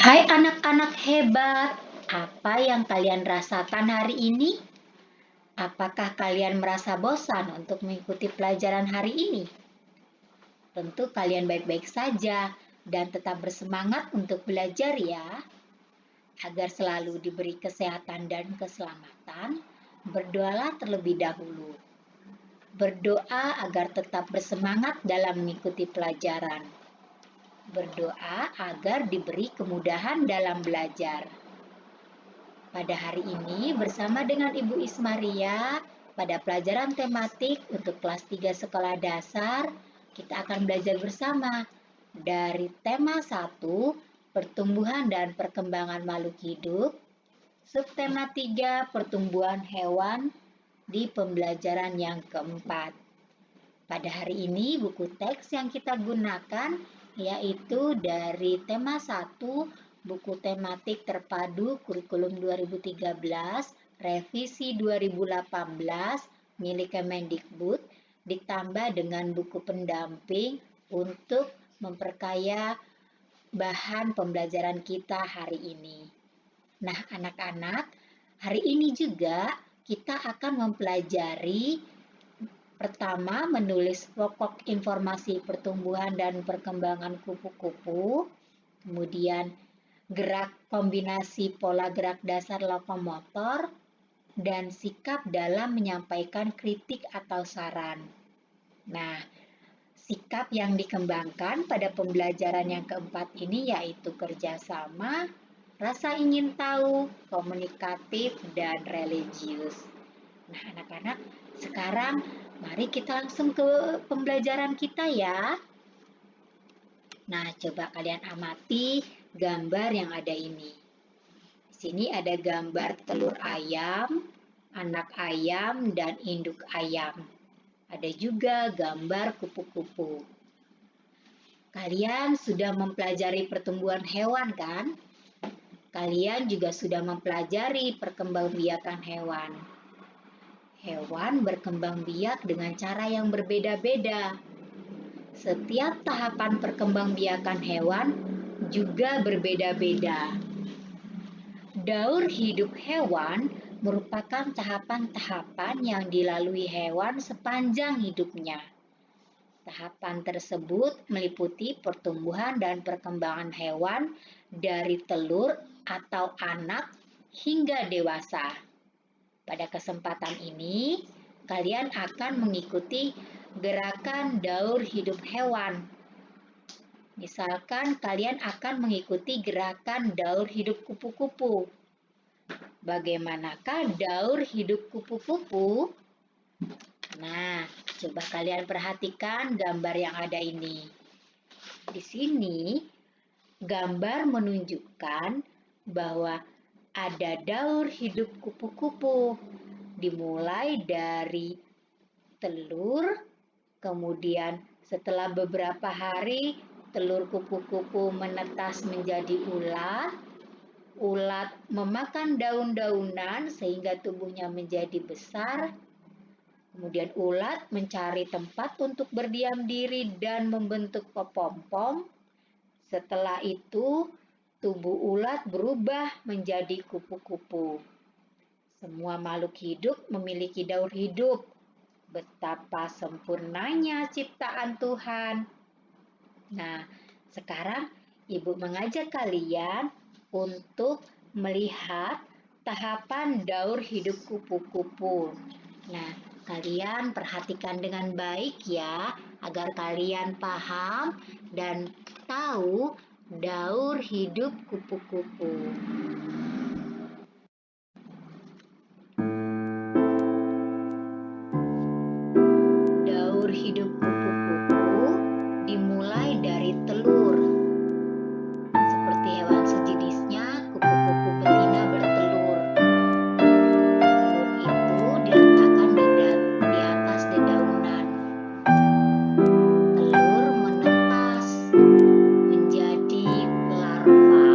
Hai anak-anak hebat, apa yang kalian rasakan hari ini? Apakah kalian merasa bosan untuk mengikuti pelajaran hari ini? Tentu kalian baik-baik saja dan tetap bersemangat untuk belajar ya. Agar selalu diberi kesehatan dan keselamatan, berdoalah terlebih dahulu. Berdoa agar tetap bersemangat dalam mengikuti pelajaran. Berdoa agar diberi kemudahan dalam belajar. Pada hari ini bersama dengan Ibu Ismaria pada pelajaran tematik untuk kelas 3 sekolah dasar, kita akan belajar bersama dari tema 1, pertumbuhan dan perkembangan makhluk hidup, subtema 3, pertumbuhan hewan di pembelajaran yang keempat. Pada hari ini buku teks yang kita gunakan yaitu dari tema 1, buku tematik terpadu kurikulum 2013, revisi 2018 milik Kemendikbud, ditambah dengan buku pendamping untuk memperkaya bahan pembelajaran kita hari ini. Nah, anak-anak, hari ini juga kita akan mempelajari pertama, menulis pokok informasi pertumbuhan dan perkembangan kupu-kupu, kemudian gerak kombinasi pola gerak dasar lokomotor, dan sikap dalam menyampaikan kritik atau saran. Nah, sikap yang dikembangkan pada pembelajaran yang keempat ini yaitu kerjasama, rasa ingin tahu, komunikatif, dan religius. Nah, anak-anak, sekarang mari kita langsung ke pembelajaran kita ya. Nah, coba kalian amati gambar yang ada ini. Di sini ada gambar telur ayam, anak ayam, dan induk ayam. Ada juga gambar kupu-kupu. Kalian sudah mempelajari pertumbuhan hewan kan? Kalian juga sudah mempelajari perkembangbiakan hewan. Hewan berkembang biak dengan cara yang berbeda-beda. Setiap tahapan perkembangbiakan hewan juga berbeda-beda. Daur hidup hewan merupakan tahapan-tahapan yang dilalui hewan sepanjang hidupnya. Tahapan tersebut meliputi pertumbuhan dan perkembangan hewan dari telur atau anak hingga dewasa. Pada kesempatan ini, kalian akan mengikuti gerakan daur hidup hewan. Misalkan kalian akan mengikuti gerakan daur hidup kupu-kupu. Bagaimanakah daur hidup kupu-kupu? Nah, coba kalian perhatikan gambar yang ada ini. Di sini, gambar menunjukkan bahwa ada daur hidup kupu-kupu, dimulai dari telur, kemudian setelah beberapa hari telur kupu-kupu menetas menjadi ulat, ulat memakan daun-daunan sehingga tubuhnya menjadi besar, kemudian ulat mencari tempat untuk berdiam diri dan membentuk kepompong. Setelah itu, tubuh ulat berubah menjadi kupu-kupu. Semua makhluk hidup memiliki daur hidup. Betapa sempurnanya ciptaan Tuhan. Nah, sekarang Ibu mengajak kalian untuk melihat tahapan daur hidup kupu-kupu. Nah, kalian perhatikan dengan baik ya, agar kalian paham dan tahu daur hidup kupu-kupu. Daur hidup kupu-kupu dimulai dari telur. Seperti hewan sejenisnya, kupu-kupu betina bertelur. Telur itu diletakkan di atas dedaunan. Telur menetas menjadi larva.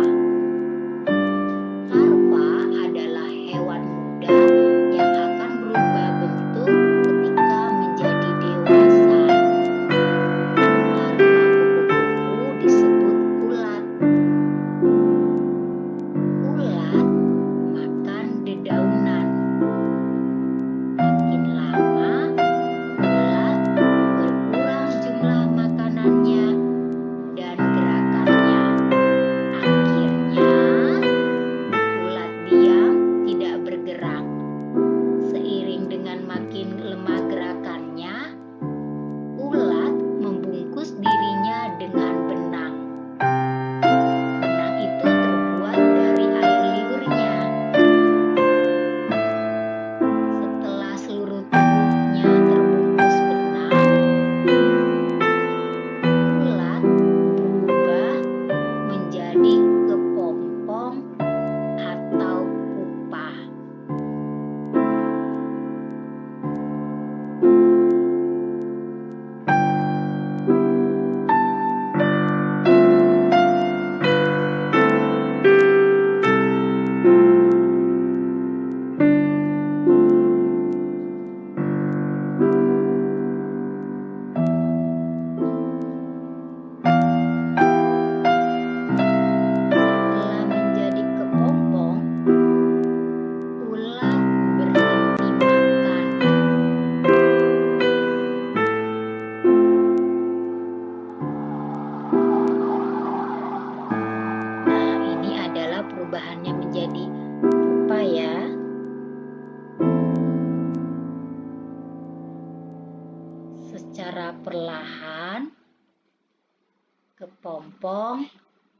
kepompong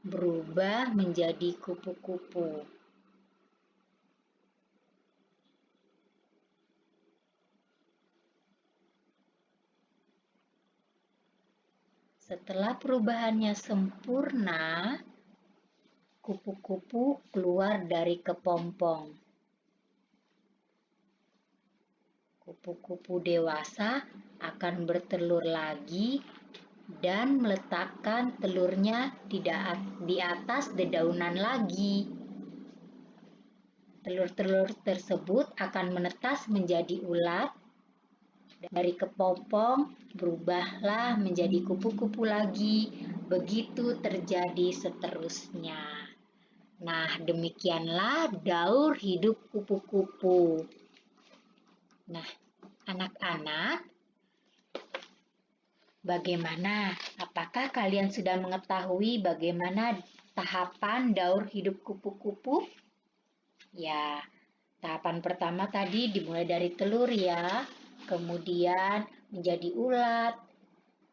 berubah menjadi kupu-kupu. Setelah perubahannya sempurna, kupu-kupu keluar dari kepompong. Kupu-kupu dewasa akan bertelur lagi dan meletakkan telurnya di atas dedaunan lagi. Telur-telur tersebut akan menetas menjadi ulat. Dari kepompong berubahlah menjadi kupu-kupu lagi. Begitu terjadi seterusnya. Nah, demikianlah daur hidup kupu-kupu. Nah, anak-anak, bagaimana? Apakah kalian sudah mengetahui bagaimana tahapan daur hidup kupu-kupu? Ya, tahapan pertama tadi dimulai dari telur ya, kemudian menjadi ulat,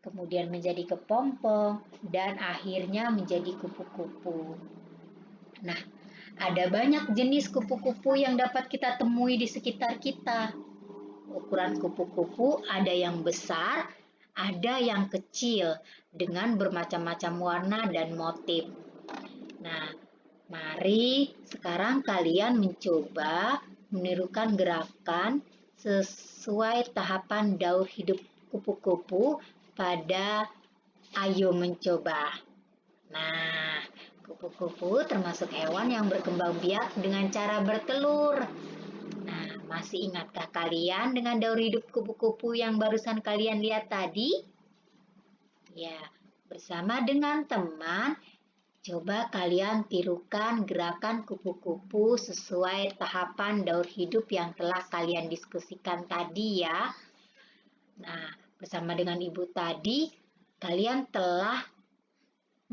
kemudian menjadi kepompong, dan akhirnya menjadi kupu-kupu. Nah, ada banyak jenis kupu-kupu yang dapat kita temui di sekitar kita. Ukuran kupu-kupu ada yang besar, ada yang kecil, dengan bermacam-macam warna dan motif. Nah, mari sekarang kalian mencoba menirukan gerakan sesuai tahapan daur hidup kupu-kupu pada Ayo Mencoba. Nah, kupu-kupu termasuk hewan yang berkembang biak dengan cara bertelur. Nah, masih ingatkah kalian dengan daur hidup kupu-kupu yang barusan kalian lihat tadi? Ya, bersama dengan teman, coba kalian tirukan gerakan kupu-kupu sesuai tahapan daur hidup yang telah kalian diskusikan tadi ya. Nah, bersama dengan ibu tadi, kalian telah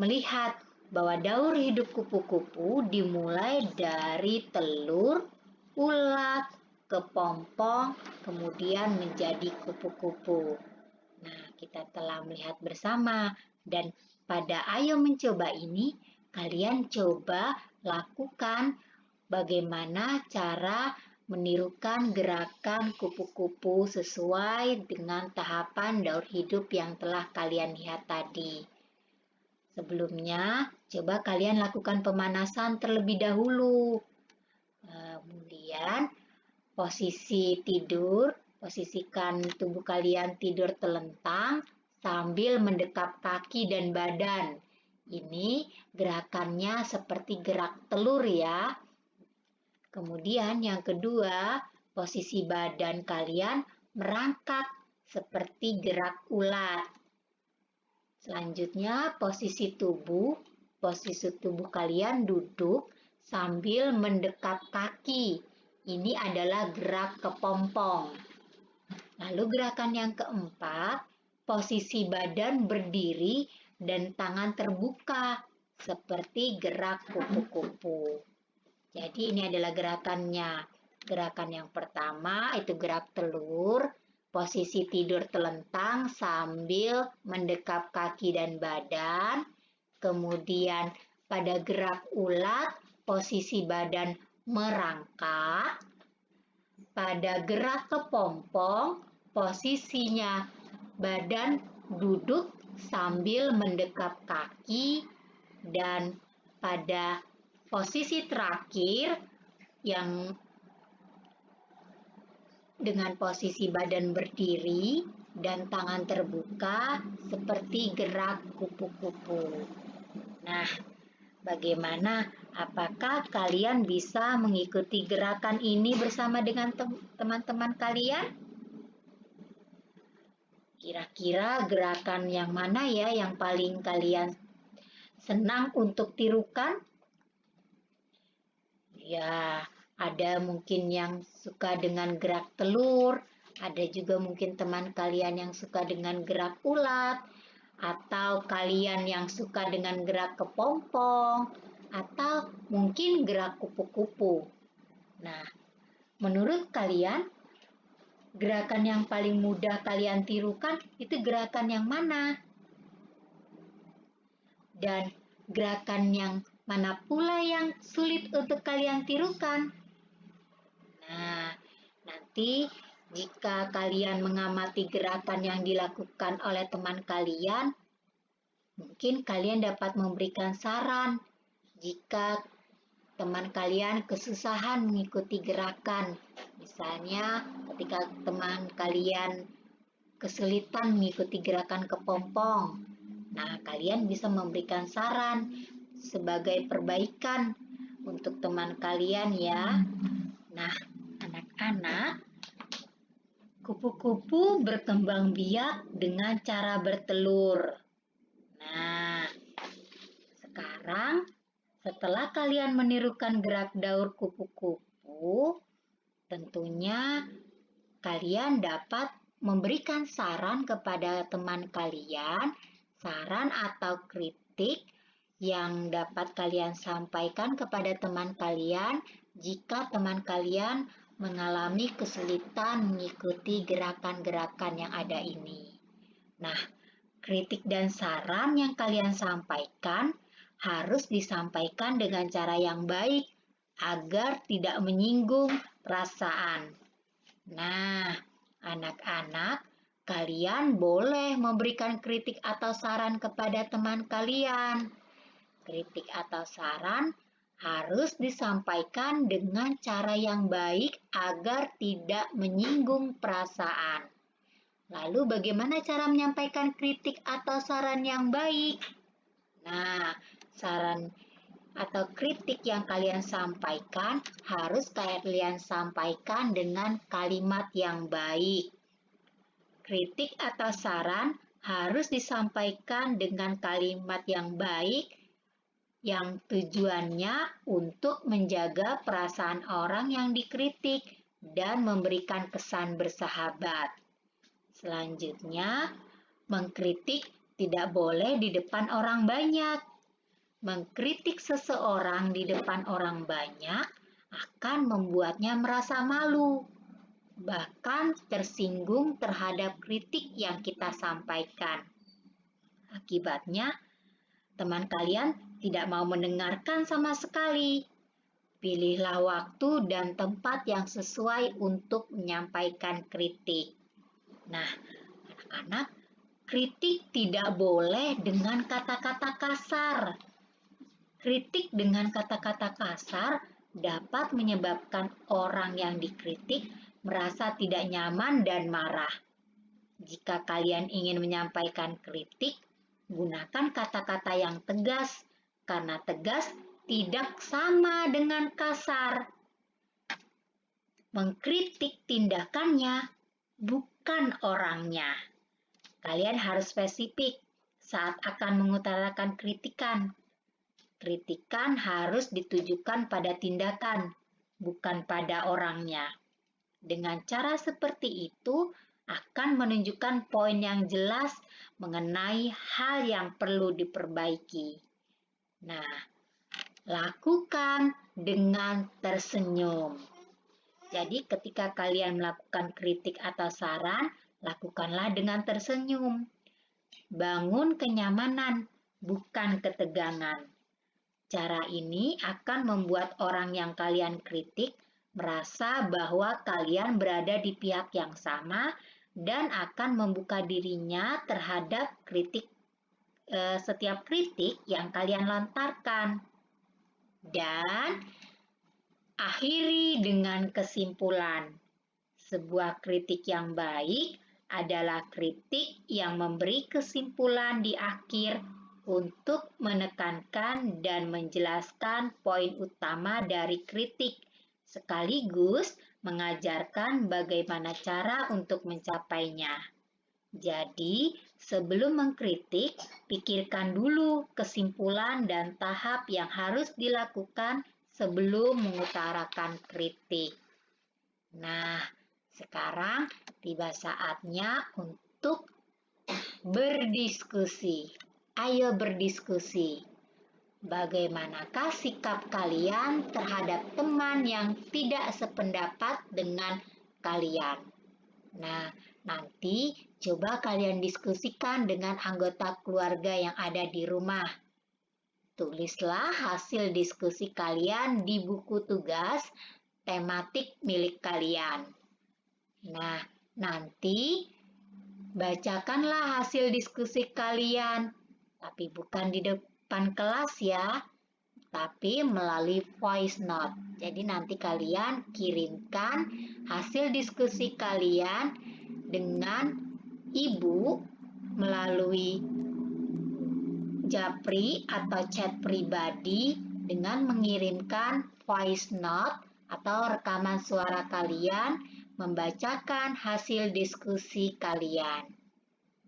melihat bahwa daur hidup kupu-kupu dimulai dari telur, ulat, kepompong, kemudian menjadi kupu-kupu. Nah, kita telah melihat bersama dan pada Ayo Mencoba ini, kalian coba lakukan bagaimana cara menirukan gerakan kupu-kupu sesuai dengan tahapan daur hidup yang telah kalian lihat tadi. Sebelumnya, coba kalian lakukan pemanasan terlebih dahulu. Kemudian, posisi tidur, posisikan tubuh kalian tidur telentang sambil mendekap kaki dan badan. Ini gerakannya seperti gerak telur ya. Kemudian yang kedua, posisi badan kalian merangkak seperti gerak ulat. Selanjutnya, posisi tubuh kalian duduk sambil mendekap kaki. Ini adalah gerak kepompong. Lalu gerakan yang keempat, posisi badan berdiri dan tangan terbuka seperti gerak kupu-kupu. Jadi ini adalah gerakannya. Gerakan yang pertama itu gerak telur, posisi tidur telentang sambil mendekap kaki dan badan. Kemudian pada gerak ulat, posisi badan merangkak. Pada gerak kepompong, posisinya badan duduk sambil mendekap kaki. Dan pada posisi terakhir yang dengan posisi badan berdiri dan tangan terbuka seperti gerak kupu-kupu. Nah, bagaimana? Apakah kalian bisa mengikuti gerakan ini bersama dengan teman-teman kalian? Kira-kira gerakan yang mana ya yang paling kalian senang untuk tirukan? Ya, ada mungkin yang suka dengan gerak telur, ada juga mungkin teman kalian yang suka dengan gerak ulat, atau kalian yang suka dengan gerak kepompong, atau mungkin gerak kupu-kupu. Nah, menurut kalian, gerakan yang paling mudah kalian tirukan itu gerakan yang mana? Dan gerakan yang mana pula yang sulit untuk kalian tirukan? Nah, nanti jika kalian mengamati gerakan yang dilakukan oleh teman kalian, mungkin kalian dapat memberikan saran jika teman kalian kesusahan mengikuti gerakan. Misalnya, ketika teman kalian kesulitan mengikuti gerakan kepompong, nah kalian bisa memberikan saran sebagai perbaikan untuk teman kalian ya. Nah, anak-anak, kupu-kupu berkembang biak dengan cara bertelur. Nah, sekarang setelah kalian menirukan gerak daur kupu-kupu, tentunya kalian dapat memberikan saran kepada teman kalian, saran atau kritik yang dapat kalian sampaikan kepada teman kalian jika teman kalian mengalami kesulitan mengikuti gerakan-gerakan yang ada ini. Nah, kritik dan saran yang kalian sampaikan harus disampaikan dengan cara yang baik agar tidak menyinggung perasaan. Nah, anak-anak, kalian boleh memberikan kritik atau saran kepada teman kalian. Kritik atau saran harus disampaikan dengan cara yang baik agar tidak menyinggung perasaan. Lalu bagaimana cara menyampaikan kritik atau saran yang baik? Nah, saran atau kritik yang kalian sampaikan harus kalian sampaikan dengan kalimat yang baik. Kritik atau saran harus disampaikan dengan kalimat yang baik yang tujuannya untuk menjaga perasaan orang yang dikritik dan memberikan kesan bersahabat. Selanjutnya, mengkritik tidak boleh di depan orang banyak. Mengkritik seseorang di depan orang banyak akan membuatnya merasa malu, bahkan tersinggung terhadap kritik yang kita sampaikan. Akibatnya, teman kalian tidak mau mendengarkan sama sekali. Pilihlah waktu dan tempat yang sesuai untuk menyampaikan kritik. Nah, anak-anak, kritik tidak boleh dengan kata-kata kasar. Kritik dengan kata-kata kasar dapat menyebabkan orang yang dikritik merasa tidak nyaman dan marah. Jika kalian ingin menyampaikan kritik, gunakan kata-kata yang tegas, karena tegas tidak sama dengan kasar. Mengkritik tindakannya, bukan orangnya. Kalian harus spesifik saat akan mengutarakan kritikan. Kritikan harus ditujukan pada tindakan, bukan pada orangnya. Dengan cara seperti itu, akan menunjukkan poin yang jelas mengenai hal yang perlu diperbaiki. Nah, lakukan dengan tersenyum. Jadi, ketika kalian melakukan kritik atau saran, lakukanlah dengan tersenyum. Bangun kenyamanan, bukan ketegangan. Cara ini akan membuat orang yang kalian kritik merasa bahwa kalian berada di pihak yang sama dan akan membuka dirinya terhadap setiap kritik yang kalian lontarkan. Dan akhiri dengan kesimpulan. Sebuah kritik yang baik adalah kritik yang memberi kesimpulan di akhir untuk menekankan dan menjelaskan poin utama dari kritik, sekaligus mengajarkan bagaimana cara untuk mencapainya. Jadi, sebelum mengkritik, pikirkan dulu kesimpulan dan tahap yang harus dilakukan sebelum mengutarakan kritik. Nah, sekarang tiba saatnya untuk berdiskusi. Ayo berdiskusi. Bagaimanakah sikap kalian terhadap teman yang tidak sependapat dengan kalian? Nah, nanti coba kalian diskusikan dengan anggota keluarga yang ada di rumah. Tulislah hasil diskusi kalian di buku tugas tematik milik kalian. Nah, nanti bacakanlah hasil diskusi kalian, tapi bukan di depan kelas ya, tapi melalui voice note. Jadi nanti kalian kirimkan hasil diskusi kalian dengan ibu melalui japri atau chat pribadi dengan mengirimkan voice note atau rekaman suara kalian membacakan hasil diskusi kalian.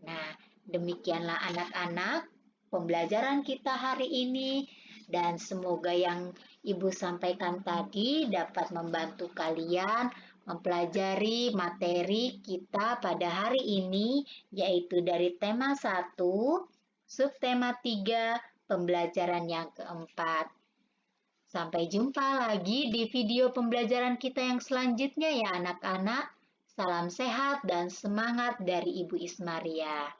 Nah, demikianlah anak-anak pembelajaran kita hari ini, dan semoga yang Ibu sampaikan tadi dapat membantu kalian mempelajari materi kita pada hari ini, yaitu dari tema 1, subtema 3, pembelajaran yang keempat. Sampai jumpa lagi di video pembelajaran kita yang selanjutnya ya anak-anak. Salam sehat dan semangat dari Ibu Ismaria.